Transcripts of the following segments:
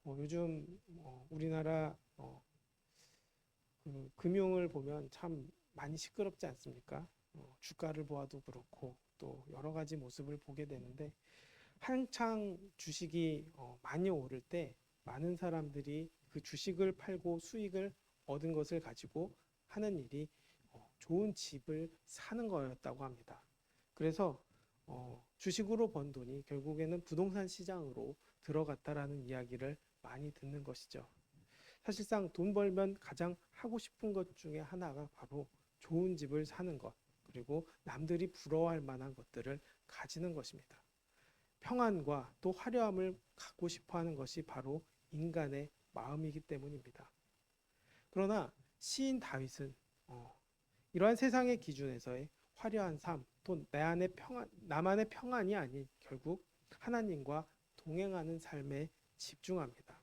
요즘 우리나라 그 금융을 보면 참 많이 시끄럽지 않습니까? 주가를 보아도 그렇고 또 여러 가지 모습을 보게 되는데 한창 주식이 많이 오를 때 많은 사람들이 그 주식을 팔고 수익을 얻은 것을 가지고 하는 일이 좋은 집을 사는 거였다고 합니다. 그래서 주식으로 번 돈이 결국에는 부동산 시장으로 들어갔다라는 이야기를 많이 듣는 것이죠. 사실상 돈 벌면 가장 하고 싶은 것 중에 하나가 바로 좋은 집을 사는 것, 그리고 남들이 부러워할 만한 것들을 가지는 것입니다. 평안과 또 화려함을 갖고 싶어 하는 것이 바로 인간의 마음이기 때문입니다. 그러나 시인 다윗은 이러한 세상의 기준에서의 화려한 삶, 또 내 안의 평안, 나만의 평안이 아닌 결국 하나님과 동행하는 삶에 집중합니다.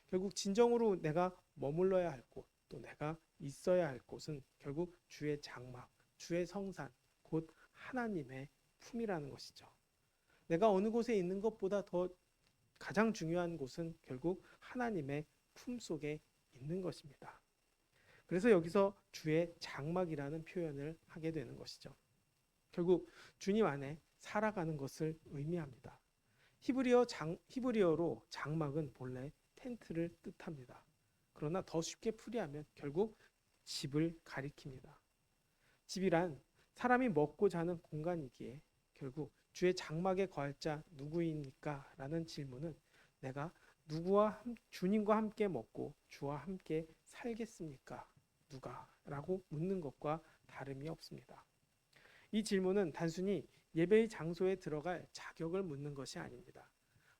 결국 진정으로 내가 머물러야 할 곳, 또 내가 있어야 할 곳은 결국 주의 장막, 주의 성산, 곧 하나님의 품이라는 것이죠. 내가 어느 곳에 있는 것보다 더 가장 중요한 곳은 결국 하나님의 품 속에 있는 것입니다. 그래서 여기서 주의 장막이라는 표현을 하게 되는 것이죠. 결국 주님 안에 살아가는 것을 의미합니다. 히브리어로 장막은 본래 텐트를 뜻합니다. 그러나 더 쉽게 풀이하면 결국 집을 가리킵니다. 집이란 사람이 먹고 자는 공간이기에 결국 주의 장막에 거할 자 누구입니까? 라는 질문은 내가 주님과 함께 먹고 주와 함께 살겠습니까? 누가? 라고 묻는 것과 다름이 없습니다. 이 질문은 단순히 예배의 장소에 들어갈 자격을 묻는 것이 아닙니다.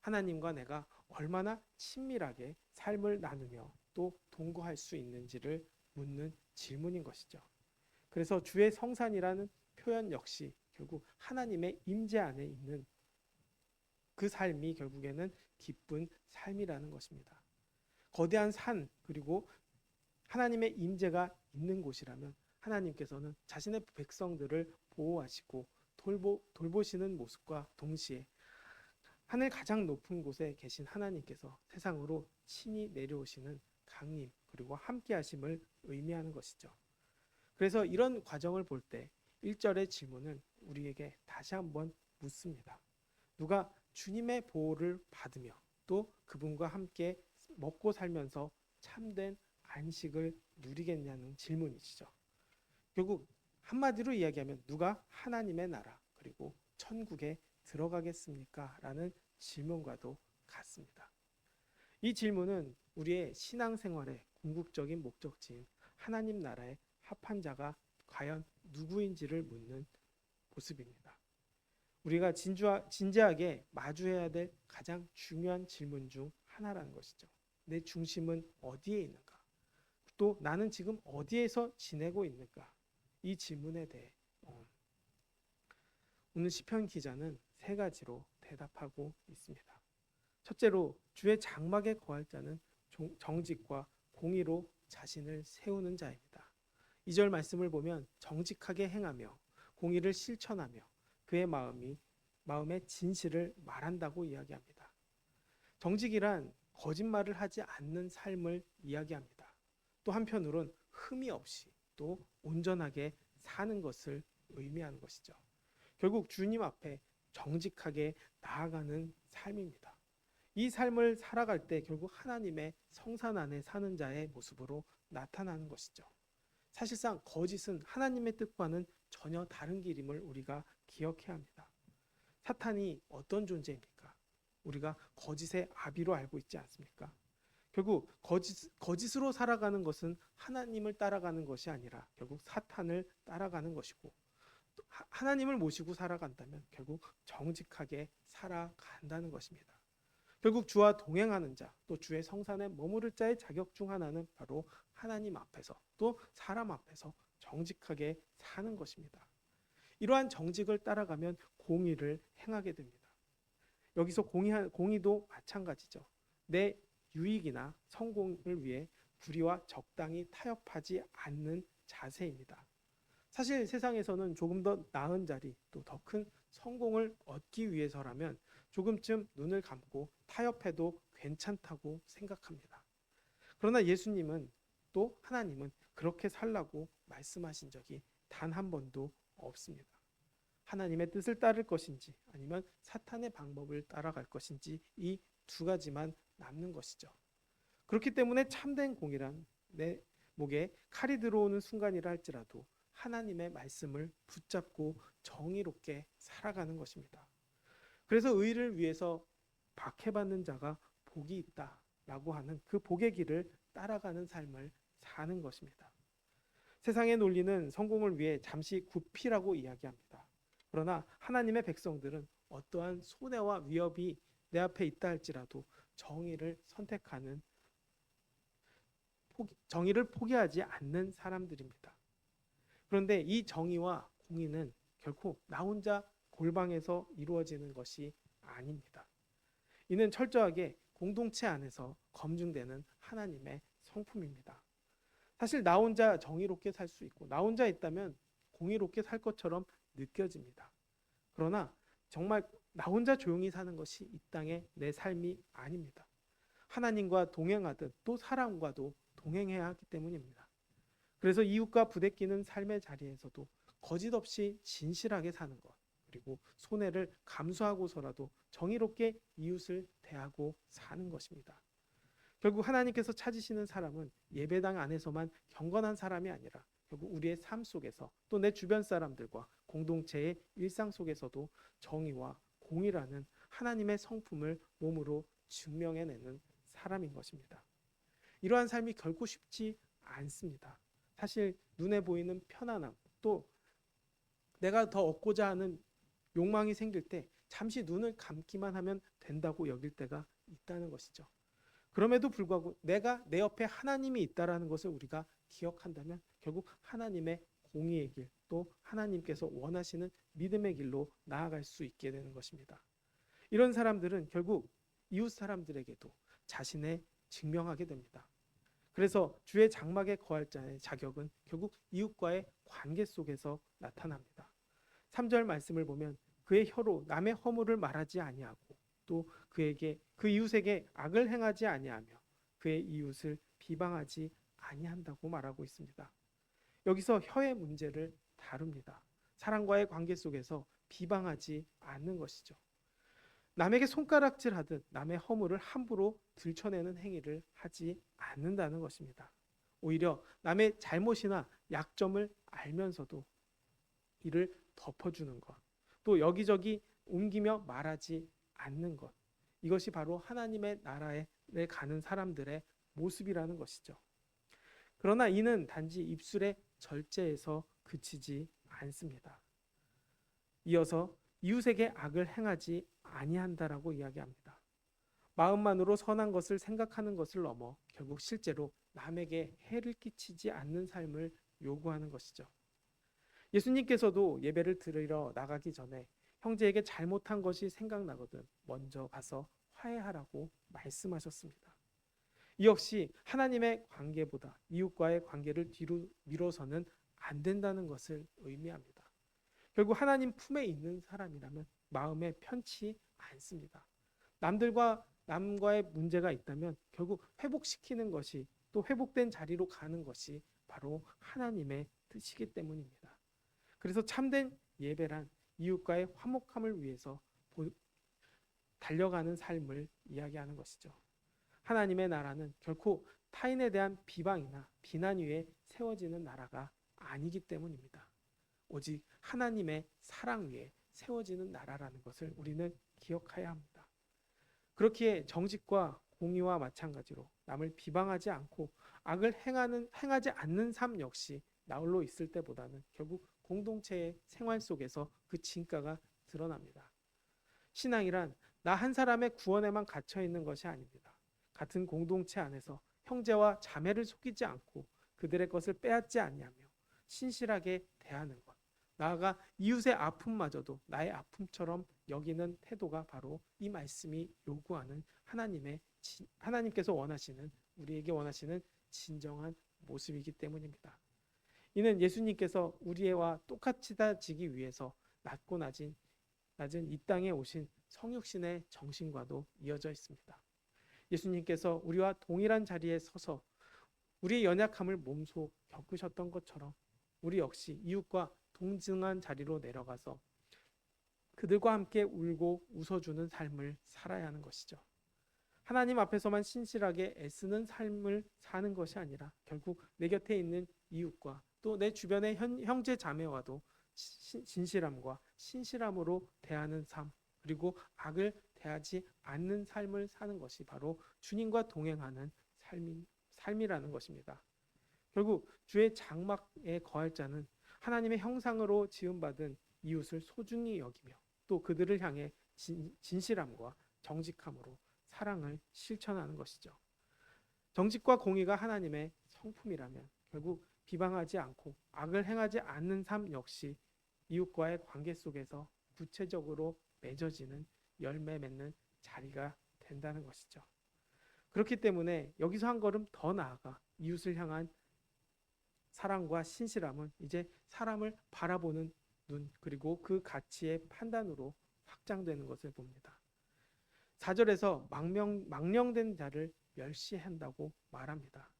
하나님과 내가 얼마나 친밀하게 삶을 나누며 또 동거할 수 있는지를 묻는 질문인 것이죠. 그래서 주의 성산이라는 표현 역시 결국 하나님의 임재 안에 있는 그 삶이 결국에는 기쁜 삶이라는 것입니다. 거대한 산 그리고 하나님의 임재가 있는 곳이라면 하나님께서는 자신의 백성들을 보호하시고 돌보시는 모습과 동시에 하늘 가장 높은 곳에 계신 하나님께서 세상으로 친히 내려오시는 강림 그리고 함께 하심을 의미하는 것이죠. 그래서 이런 과정을 볼 때 1절의 질문은 우리에게 다시 한번 묻습니다. 누가 주님의 보호를 받으며 또 그분과 함께 먹고 살면서 참된 안식을 누리겠냐는 질문이시죠. 결국 한마디로 이야기하면 누가 하나님의 나라 그리고 천국에 들어가겠습니까? 라는 질문과도 같습니다. 이 질문은 우리의 신앙생활의 궁극적인 목적지인 하나님 나라의 합한 자가 과연 누구인지를 묻는 모습입니다. 우리가 진지하게 마주해야 될 가장 중요한 질문 중 하나라는 것이죠. 내 중심은 어디에 있는가? 또 나는 지금 어디에서 지내고 있는가? 이 질문에 대해 오늘 시편 기자는 세 가지로 대답하고 있습니다. 첫째로 주의 장막에 거할 자는 정직과 공의로 자신을 세우는 자입니다. 2절 말씀을 보면 정직하게 행하며 공의를 실천하며 그의 마음의 진실을 말한다고 이야기합니다. 정직이란 거짓말을 하지 않는 삶을 이야기합니다. 또 한편으론 흠이 없이 또 온전하게 사는 것을 의미하는 것이죠. 결국 주님 앞에 정직하게 나아가는 삶입니다. 이 삶을 살아갈 때 결국 하나님의 성산 안에 사는 자의 모습으로 나타나는 것이죠. 사실상 거짓은 하나님의 뜻과는 전혀 다른 길임을 우리가 기억해야 합니다. 사탄이 어떤 존재입니까? 우리가 거짓의 아비로 알고 있지 않습니까? 결국 거짓으로 살아가는 것은 하나님을 따라가는 것이 아니라 결국 사탄을 따라가는 것이고 하나님을 모시고 살아간다면 결국 정직하게 살아간다는 것입니다. 결국 주와 동행하는 자, 또 주의 성산에 머무를 자의 자격 중 하나는 바로 하나님 앞에서 또 사람 앞에서 정직하게 사는 것입니다. 이러한 정직을 따라가면 공의를 행하게 됩니다. 여기서 공의도 마찬가지죠. 내 유익이나 성공을 위해 불의와 적당히 타협하지 않는 자세입니다. 사실 세상에서는 조금 더 나은 자리 또 더 큰 성공을 얻기 위해서라면 조금쯤 눈을 감고 타협해도 괜찮다고 생각합니다. 그러나 예수님은 또 하나님은 그렇게 살라고 말씀하신 적이 단 한 번도 없습니다. 하나님의 뜻을 따를 것인지 아니면 사탄의 방법을 따라갈 것인지 이 두 가지만 남는 것이죠. 그렇기 때문에 참된 공의란 내 목에 칼이 들어오는 순간이라 할지라도 하나님의 말씀을 붙잡고 정의롭게 살아가는 것입니다. 그래서 의를 위해서 박해받는 자가 복이 있다라고 하는 그 복의 길을 따라가는 삶을 사는 것입니다. 세상의 논리는 성공을 위해 잠시 구피라고 이야기합니다. 그러나 하나님의 백성들은 어떠한 손해와 위협이 내 앞에 있다 할지라도 정의를 선택하는 정의를 포기하지 않는 사람들입니다. 그런데 이 정의와 공의는 결코 나 혼자 골방에서 이루어지는 것이 아닙니다. 이는 철저하게 공동체 안에서 검증되는 하나님의 성품입니다. 사실 나 혼자 정의롭게 살 수 있고 나 혼자 있다면 공의롭게 살 것처럼 느껴집니다. 그러나 정말 나 혼자 조용히 사는 것이 이 땅의 내 삶이 아닙니다. 하나님과 동행하듯 또 사람과도 동행해야 하기 때문입니다. 그래서 이웃과 부대끼는 삶의 자리에서도 거짓 없이 진실하게 사는 것, 그리고 손해를 감수하고서라도 정의롭게 이웃을 대하고 사는 것입니다. 결국 하나님께서 찾으시는 사람은 예배당 안에서만 경건한 사람이 아니라 결국 우리의 삶 속에서 또 내 주변 사람들과 공동체의 일상 속에서도 정의와 공의라는 하나님의 성품을 몸으로 증명해내는 사람인 것입니다. 이러한 삶이 결코 쉽지 않습니다. 사실 눈에 보이는 편안함, 또 내가 더 얻고자 하는 욕망이 생길 때 잠시 눈을 감기만 하면 된다고 여길 때가 있다는 것이죠. 그럼에도 불구하고 내가 내 옆에 하나님이 있다라는 것을 우리가 기억한다면 결국 하나님의 공의의 길, 또 하나님께서 원하시는 믿음의 길로 나아갈 수 있게 되는 것입니다. 이런 사람들은 결국 이웃 사람들에게도 자신을 증명하게 됩니다. 그래서 주의 장막에 거할 자의 자격은 결국 이웃과의 관계 속에서 나타납니다. 3절 말씀을 보면 그의 혀로 남의 허물을 말하지 아니하고 또 그 이웃에게 악을 행하지 아니하며 그의 이웃을 비방하지 아니한다고 말하고 있습니다. 여기서 혀의 문제를 다룹니다. 사람과의 관계 속에서 비방하지 않는 것이죠. 남에게 손가락질하듯 남의 허물을 함부로 들춰내는 행위를 하지 않는다는 것입니다. 오히려 남의 잘못이나 약점을 알면서도 이를 덮어주는 것, 또 여기저기 옮기며 말하지 않는 것, 이것이 바로 하나님의 나라에 가는 사람들의 모습이라는 것이죠. 그러나 이는 단지 입술의 절제에서 그치지 않습니다. 이어서 이웃에게 악을 행하지 아니한다라고 이야기합니다. 마음만으로 선한 것을 생각하는 것을 넘어 결국 실제로 남에게 해를 끼치지 않는 삶을 요구하는 것이죠. 예수님께서도 예배를 드리러 나가기 전에 형제에게 잘못한 것이 생각나거든 먼저 가서 화해하라고 말씀하셨습니다. 이 역시 하나님의 관계보다 이웃과의 관계를 뒤로 미뤄서는 안 된다는 것을 의미합니다. 결국 하나님 품에 있는 사람이라면 마음에 편치 않습니다. 남과의 문제가 있다면 결국 회복시키는 것이, 또 회복된 자리로 가는 것이 바로 하나님의 뜻이기 때문입니다. 그래서 참된 예배란 이웃과의 화목함을 위해서 달려가는 삶을 이야기하는 것이죠. 하나님의 나라는 결코 타인에 대한 비방이나 비난 위에 세워지는 나라가 아니기 때문입니다. 오직 하나님의 사랑 위에 세워지는 나라라는 것을 우리는 기억해야 합니다. 그렇기에 정직과 공의와 마찬가지로 남을 비방하지 않고 악을 행하지 않는 삶 역시 나홀로 있을 때보다는 결국 공동체의 생활 속에서 그 진가가 드러납니다. 신앙이란 나 한 사람의 구원에만 갇혀 있는 것이 아닙니다. 같은 공동체 안에서 형제와 자매를 속이지 않고 그들의 것을 빼앗지 아니하며 신실하게 대하는 것, 나아가 이웃의 아픔마저도 나의 아픔처럼 여기는 태도가 바로 이 말씀이 요구하는 하나님께서 원하시는, 우리에게 원하시는 진정한 모습이기 때문입니다. 이는 예수님께서 우리와 똑같이 다지기 위해서 낮고 낮은 이 땅에 오신 성육신의 정신과도 이어져 있습니다. 예수님께서 우리와 동일한 자리에 서서 우리의 연약함을 몸소 겪으셨던 것처럼 우리 역시 이웃과 동등한 자리로 내려가서 그들과 함께 울고 웃어주는 삶을 살아야 하는 것이죠. 하나님 앞에서만 신실하게 애쓰는 삶을 사는 것이 아니라 결국 내 곁에 있는 이웃과 또 내 주변의 형제 자매와도 진실함과 신실함으로 대하는 삶, 그리고 악을 대하지 않는 삶을 사는 것이 바로 주님과 동행하는 삶이라는 것입니다. 결국 주의 장막에 거할 자는 하나님의 형상으로 지음받은 이웃을 소중히 여기며 또 그들을 향해 진실함과 정직함으로 사랑을 실천하는 것이죠. 정직과 공의가 하나님의 성품이라면 결국 비방하지 않고 악을 행하지 않는 삶 역시 이웃과의 관계 속에서 구체적으로 맺어지는 열매 맺는 자리가 된다는 것이죠. 그렇기 때문에 여기서 한 걸음 더 나아가 이웃을 향한 사랑과 신실함은 이제 사람을 바라보는 눈 그리고 그 가치의 판단으로 확장되는 것을 봅니다. 4절에서 망령된 자를 멸시한다고 말합니다.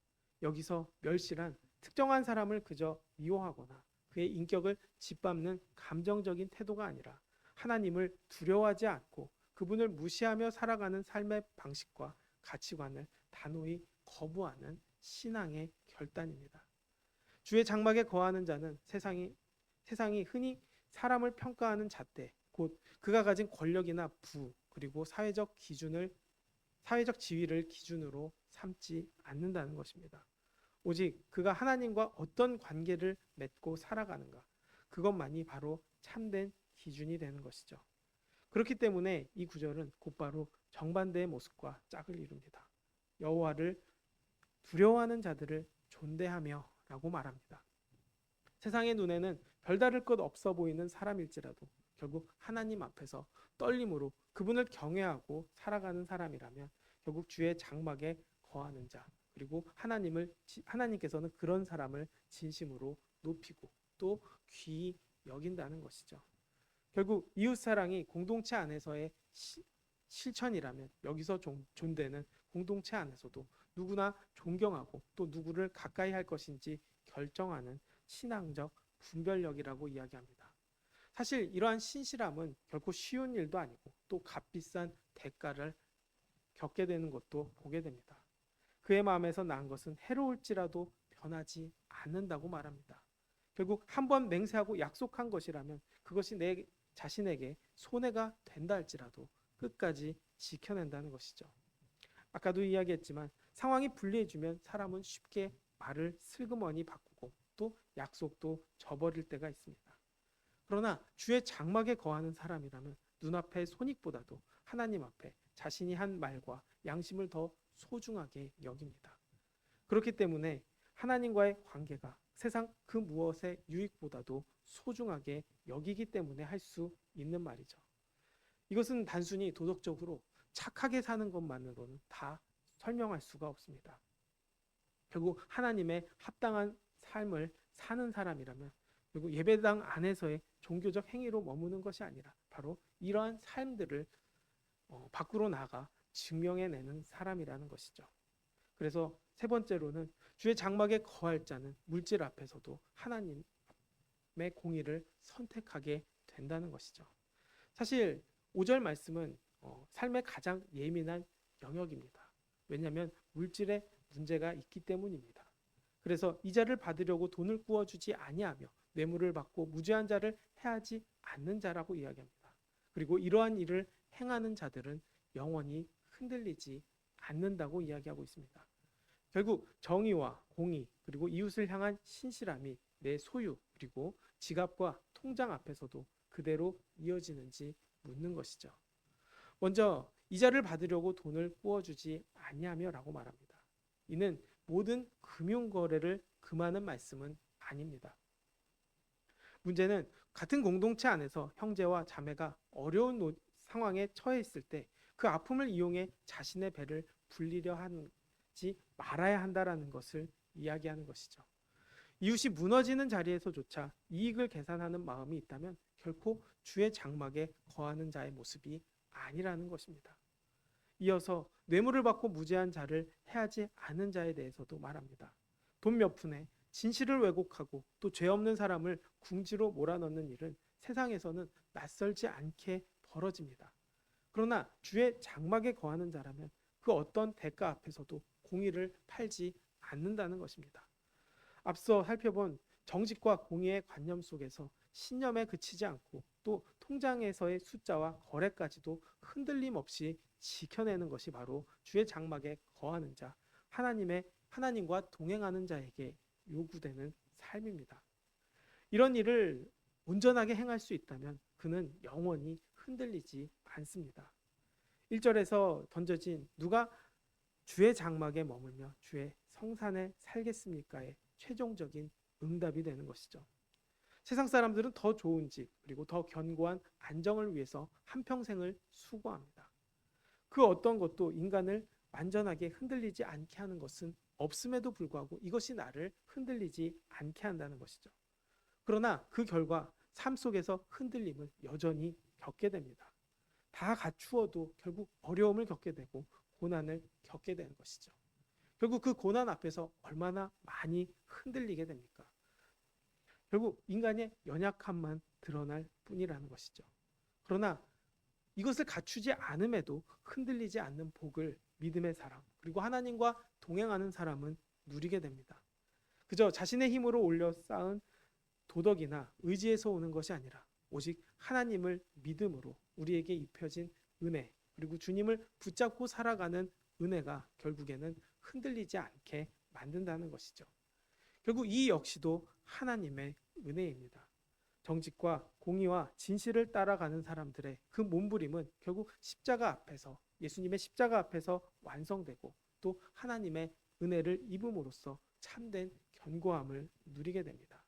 여기서 멸시란 특정한 사람을 그저 미워하거나 그의 인격을 짓밟는 감정적인 태도가 아니라 하나님을 두려워하지 않고 그분을 무시하며 살아가는 삶의 방식과 가치관을 단호히 거부하는 신앙의 결단입니다. 주의 장막에 거하는 자는 세상이 흔히 사람을 평가하는 잣대, 곧 그가 가진 권력이나 부, 그리고 사회적 지위를 기준으로 삼지 않는다는 것입니다. 오직 그가 하나님과 어떤 관계를 맺고 살아가는가, 그것만이 바로 참된 기준이 되는 것이죠. 그렇기 때문에 이 구절은 곧바로 정반대의 모습과 짝을 이룹니다. 여호와를 두려워하는 자들을 존대하며 라고 말합니다. 세상의 눈에는 별다를 것 없어 보이는 사람일지라도 결국 하나님 앞에서 떨림으로 그분을 경외하고 살아가는 사람이라면 결국 주의 장막에 거하는 자, 그리고 하나님께서는 그런 사람을 진심으로 높이고 또 귀히 여긴다는 것이죠. 결국 이웃사랑이 공동체 안에서의 실천이라면 여기서 존대는 공동체 안에서도 누구나 존경하고 또 누구를 가까이 할 것인지 결정하는 신앙적 분별력이라고 이야기합니다. 사실 이러한 신실함은 결코 쉬운 일도 아니고 또 값비싼 대가를 겪게 되는 것도 보게 됩니다. 그의 마음에서 난 것은 해로울지라도 변하지 않는다고 말합니다. 결국 한번 맹세하고 약속한 것이라면 그것이 내 자신에게 손해가 된다 할지라도 끝까지 지켜낸다는 것이죠. 아까도 이야기했지만 상황이 불리해지면 사람은 쉽게 말을 슬그머니 바꾸고 또 약속도 저버릴 때가 있습니다. 그러나 주의 장막에 거하는 사람이라면 눈앞의 손익보다도 하나님 앞에 자신이 한 말과 양심을 더 소중하게 여깁니다. 그렇기 때문에 하나님과의 관계가 세상 그 무엇의 유익보다도 소중하게 여기기 때문에 할 수 있는 말이죠. 이것은 단순히 도덕적으로 착하게 사는 것만으로는 다 설명할 수가 없습니다. 결국 하나님의 합당한 삶을 사는 사람이라면 결국 예배당 안에서의 종교적 행위로 머무는 것이 아니라 바로 이러한 삶들을 밖으로 나가 증명해내는 사람이라는 것이죠. 그래서 세 번째로는 주의 장막에 거할 자는 물질 앞에서도 하나님의 공의를 선택하게 된다는 것이죠. 사실 5절 말씀은 삶의 가장 예민한 영역입니다. 왜냐하면 물질에 문제가 있기 때문입니다. 그래서 이자를 받으려고 돈을 구워주지 아니하며 뇌물을 받고 무죄한 자를 해하지 않는 자라고 이야기합니다. 그리고 이러한 일을 행하는 자들은 영원히 흔들리지 않는다고 이야기하고 있습니다. 결국 정의와 공의 그리고 이웃을 향한 신실함이 내 소유 그리고 지갑과 통장 앞에서도 그대로 이어지는지 묻는 것이죠. 먼저 이자를 받으려고 돈을 구워주지 아니하며라고 말합니다. 이는 모든 금융거래를 금하는 말씀은 아닙니다. 문제는 같은 공동체 안에서 형제와 자매가 어려운 상황에 처해 있을 때 그 아픔을 이용해 자신의 배를 불리려 하지 말아야 한다라는 것을 이야기하는 것이죠. 이웃이 무너지는 자리에서조차 이익을 계산하는 마음이 있다면 결코 주의 장막에 거하는 자의 모습이 아니라는 것입니다. 이어서 뇌물을 받고 무죄한 자를 해하지 않은 자에 대해서도 말합니다. 돈 몇 푼에 진실을 왜곡하고 또 죄 없는 사람을 궁지로 몰아넣는 일은 세상에서는 낯설지 않게 벌어집니다. 그러나 주의 장막에 거하는 자라면 그 어떤 대가 앞에서도 공의를 팔지 않는다는 것입니다. 앞서 살펴본 정직과 공의의 관념 속에서 신념에 그치지 않고 또 통장에서의 숫자와 거래까지도 흔들림 없이 지켜내는 것이 바로 주의 장막에 거하는 자, 하나님과 동행하는 자에게 요구되는 삶입니다. 이런 일을 온전하게 행할 수 있다면 그는 영원히 흔들리지 않습니다. 1절에서 던져진 누가 주의 장막에 머물며 주의 성산에 살겠습니까의 최종적인 응답이 되는 것이죠. 세상 사람들은 더 좋은 집 그리고 더 견고한 안정을 위해서 한평생을 수고합니다. 그 어떤 것도 인간을 완전하게 흔들리지 않게 하는 것은 없음에도 불구하고 이것이 나를 흔들리지 않게 한다는 것이죠. 그러나 그 결과 삶 속에서 흔들림을 여전히 겪게 됩니다. 다 갖추어도 결국 어려움을 겪게 되고 고난을 겪게 되는 것이죠. 결국 그 고난 앞에서 얼마나 많이 흔들리게 됩니까? 결국 인간의 연약함만 드러날 뿐이라는 것이죠. 그러나 이것을 갖추지 않음에도 흔들리지 않는 복을 믿음의 사람 그리고 하나님과 동행하는 사람은 누리게 됩니다. 그저 자신의 힘으로 올려 쌓은 도덕이나 의지에서 오는 것이 아니라 오직 하나님을 믿음으로 우리에게 입혀진 은혜 그리고 주님을 붙잡고 살아가는 은혜가 결국에는 흔들리지 않게 만든다는 것이죠. 결국 이 역시도 하나님의 은혜입니다. 정직과 공의와 진실을 따라가는 사람들의 그 몸부림은 결국 십자가 앞에서 예수님의 십자가 앞에서 완성되고 또 하나님의 은혜를 입음으로써 참된 견고함을 누리게 됩니다.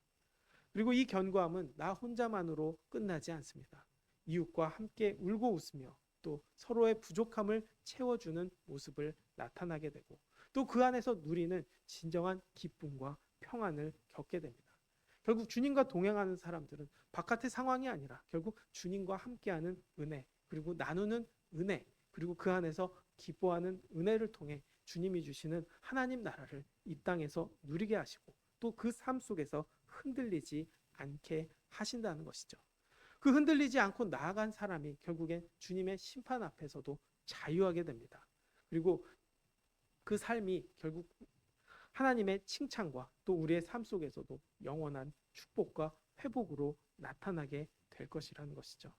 그리고 이 견고함은 나 혼자만으로 끝나지 않습니다. 이웃과 함께 울고 웃으며 또 서로의 부족함을 채워주는 모습을 나타나게 되고 또 그 안에서 누리는 진정한 기쁨과 평안을 겪게 됩니다. 결국 주님과 동행하는 사람들은 바깥의 상황이 아니라 결국 주님과 함께하는 은혜 그리고 나누는 은혜 그리고 그 안에서 기뻐하는 은혜를 통해 주님이 주시는 하나님 나라를 이 땅에서 누리게 하시고 또 그 삶 속에서 흔들리지 않게 하신다는 것이죠. 그 흔들리지 않고 나아간 사람이 결국엔 주님의 심판 앞에서도 자유하게 됩니다. 그리고 그 삶이 결국 하나님의 칭찬과 또 우리의 삶 속에서도 영원한 축복과 회복으로 나타나게 될 것이라는 것이죠.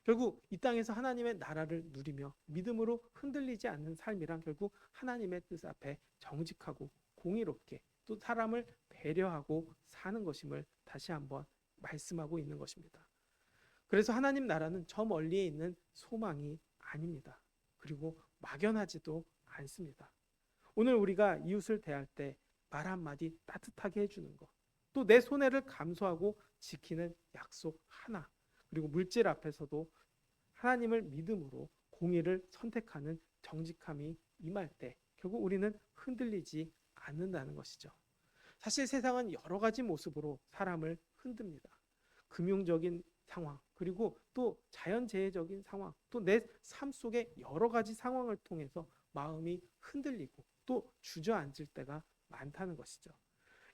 결국 이 땅에서 하나님의 나라를 누리며 믿음으로 흔들리지 않는 삶이란 결국 하나님의 뜻 앞에 정직하고 공의롭게 또 사람을 배려하고 사는 것임을 다시 한번 말씀하고 있는 것입니다. 그래서 하나님 나라는 저 멀리에 있는 소망이 아닙니다. 그리고 막연하지도 않습니다. 오늘 우리가 이웃을 대할 때 말 한마디 따뜻하게 해주는 것, 또 내 손해를 감수하고 지키는 약속 하나, 그리고 물질 앞에서도 하나님을 믿음으로 공의를 선택하는 정직함이 임할 때 결국 우리는 흔들리지 않는다는 것이죠. 사실 세상은 여러 가지 모습으로 사람을 흔듭니다. 금융적인 상황, 그리고 또 자연재해적인 상황, 또 내 삶 속의 여러 가지 상황을 통해서 마음이 흔들리고 또 주저앉을 때가 많다는 것이죠.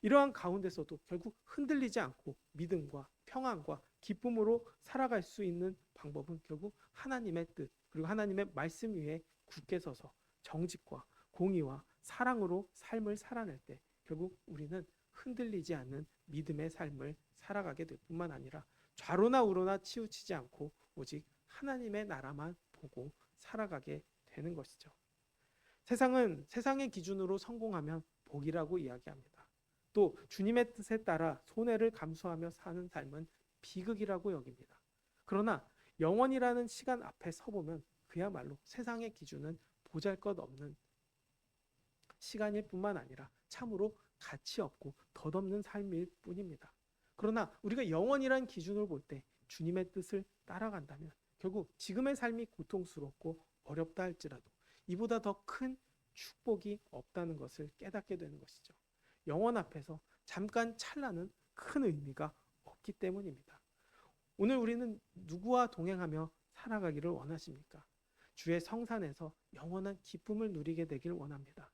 이러한 가운데서도 결국 흔들리지 않고 믿음과 평안과 기쁨으로 살아갈 수 있는 방법은 결국 하나님의 뜻 그리고 하나님의 말씀 위에 굳게 서서 정직과 공의와 사랑으로 삶을 살아낼 때 결국 우리는 흔들리지 않는 믿음의 삶을 살아가게 될 뿐만 아니라 좌로나 우로나 치우치지 않고 오직 하나님의 나라만 보고 살아가게 되는 것이죠. 세상은 세상의 기준으로 성공하면 복이라고 이야기합니다. 또 주님의 뜻에 따라 손해를 감수하며 사는 삶은 비극이라고 여깁니다. 그러나 영원이라는 시간 앞에 서보면 그야말로 세상의 기준은 보잘것없는 시간일 뿐만 아니라 참으로 가치 없고 덧없는 삶일 뿐입니다. 그러나 우리가 영원이라는 기준을 볼 때 주님의 뜻을 따라간다면 결국 지금의 삶이 고통스럽고 어렵다 할지라도 이보다 더 큰 축복이 없다는 것을 깨닫게 되는 것이죠. 영원 앞에서 잠깐 찰나는 큰 의미가 없기 때문입니다. 오늘 우리는 누구와 동행하며 살아가기를 원하십니까? 주의 성산에서 영원한 기쁨을 누리게 되길 원합니다.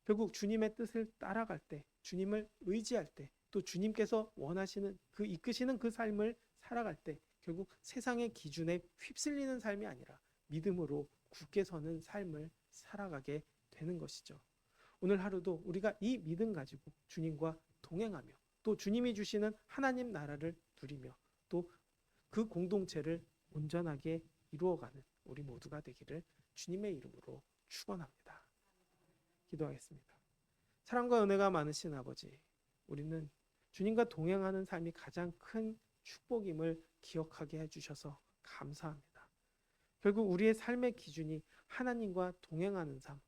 결국 주님의 뜻을 따라갈 때, 주님을 의지할 때, 또 주님께서 원하시는 그 이끄시는 그 삶을 살아갈 때 결국 세상의 기준에 휩쓸리는 삶이 아니라 믿음으로 굳게 서는 삶을 살아가게 되는 것이죠. 오늘 하루도 우리가 이 믿음 가지고 주님과 동행하며 또 주님이 주시는 하나님 나라를 누리며 또 그 공동체를 온전하게 이루어가는 우리 모두가 되기를 주님의 이름으로 축원합니다. 기도하겠습니다. 사랑과 은혜가 많으신 아버지, 우리는 주님과 동행하는 삶이 가장 큰 축복임을 기억하게 해주셔서 감사합니다. 결국 우리의 삶의 기준이 하나님과 동행하는 삶,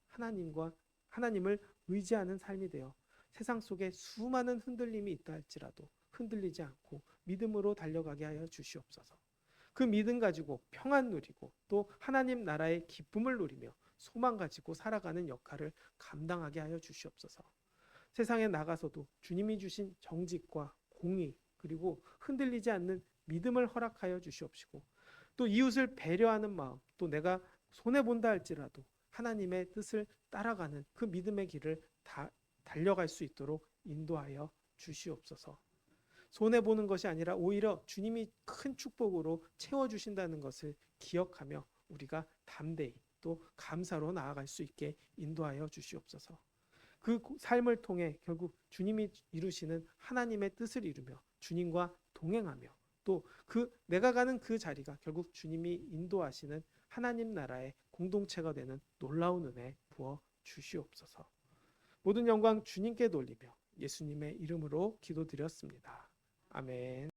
하나님을 의지하는 삶이 되어 세상 속에 수많은 흔들림이 있다 할지라도 흔들리지 않고 믿음으로 달려가게 하여 주시옵소서. 그 믿음 가지고 평안 누리고 또 하나님 나라의 기쁨을 누리며 소망 가지고 살아가는 역할을 감당하게 하여 주시옵소서. 세상에 나가서도 주님이 주신 정직과 공의 그리고 흔들리지 않는 믿음을 허락하여 주시옵시고 또 이웃을 배려하는 마음 또 내가 손해본다 할지라도 하나님의 뜻을 따라가는 그 믿음의 길을 달려갈 수 있도록 인도하여 주시옵소서. 손해보는 것이 아니라 오히려 주님이 큰 축복으로 채워주신다는 것을 기억하며 우리가 담대히 또 감사로 나아갈 수 있게 인도하여 주시옵소서. 그 삶을 통해 결국 주님이 이루시는 하나님의 뜻을 이루며 주님과 동행하며 또 내가 가는 그 자리가 결국 주님이 인도하시는 하나님 나라의 공동체가 되는 놀라운 은혜 부어 주시옵소서. 모든 영광 주님께 돌리며 예수님의 이름으로 기도드렸습니다. 아멘.